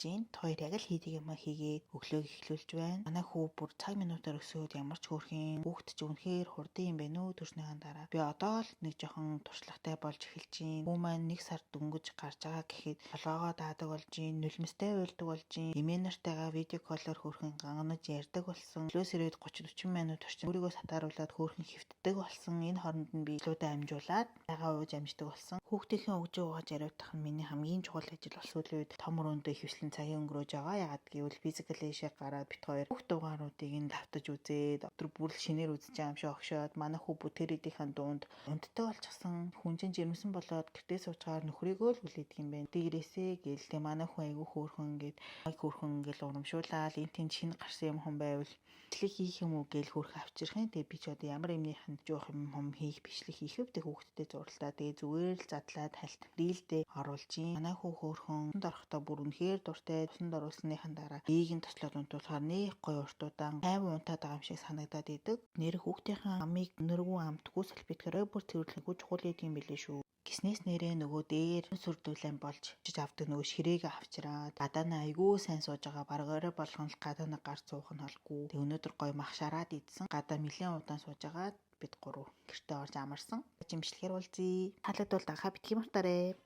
байна. Хоёр яг л хийдэг юм хийгээд өглөөг эхлүүлж байна. Манай хүү бүр цаг минутаар өсөөд ямар ч хөөрхийн хүүхэд ч үнэхээр хурдан юм байна уу төрснийхэн дараа. Би одоо л нэг жоохон туршлагатай болж эхэлж байна. Хүү маань 1 сар дөнгөж гарч байгаа гэхэд толгоогоо даадаг болж байна. Нулимстай уйлдаг болж байна. Эмээ нартайгаа видео коллоор хөөрхөн ганганаж ярьдаг болсон. Өглөөс ирээд 30-40 минут орчим өөрийгөө сатааруулаад хөөрхөн хөвтдөг болсон. Энэ хооронд нь би илүүдэд амжуулаад байгаа ууж амждаг болсон. Хүүхдийнхээ өгжөө уугаж ариутгах нь миний хамгийн чухал ажил болсон үед том өрөөндөө хөвслэн цагийн өнгөрөөж байгаа. Ягаад гэвэл физикал эшээ гараад бит хоёр бүх дугааруудыг нь давтаж үзээд өдөр бүр л шинээр үзэж байгаа юм шиг огшоод манай хүү бүтээрэдийнхэн дунд унтдаг болчихсон. Хүнжин жирэмсэн болоод гэртээ суучгаар нөхрийгөө л хүлээдэг юм байна. Дээрээсээ гээл тэ манай хүү айгүй хөөрхөн гээд хөөрхөн ингээл урамшуулаад энэ тэнд шинэ гарсан юм хүн байвал бичлэг хийх юм уу гээл хөөрхөн авчирхын. Тэгээ би ч одоо ямар юмныхан жоох юм хийх бичлэг хийх вэ? Хүүхдтэй зурлаа. Тэгээ зүгээр л задлаад хальт рилдээ оруулж ийн. Манай хүү хөөрхөн усанд орохдоо бүр үнэхээр дуртай. Усанд оруулсныхан дараа ийг нь тослоод унтуулахаар нэг гоё уртуудаан тайван унтаад байгаа юм шиг санагдаад идэг. Нэр хүүхдийн амыг нэргүй амтгүй салбитгэрээ бүр цэвэрлэхгүй чухал гэдэг юм билээ шүү. Гиснээс нэрээ нөгөө дээр сүрдүүлэн болж чиж авдаг нөгөө ширээг авчираад гадаана айгүй сайн сууж байгаа баргаараа болгон л гадаана гарч суух нь холгүй. Тэг өнөөдөр гоё махшараад идсэн. Гадаа нэлээд удаан сууж агаад бид гурав гэртээ орж амарсан. Жимшлэхэр уулзъя. Таалагдвал дахиад битгий мартаарай.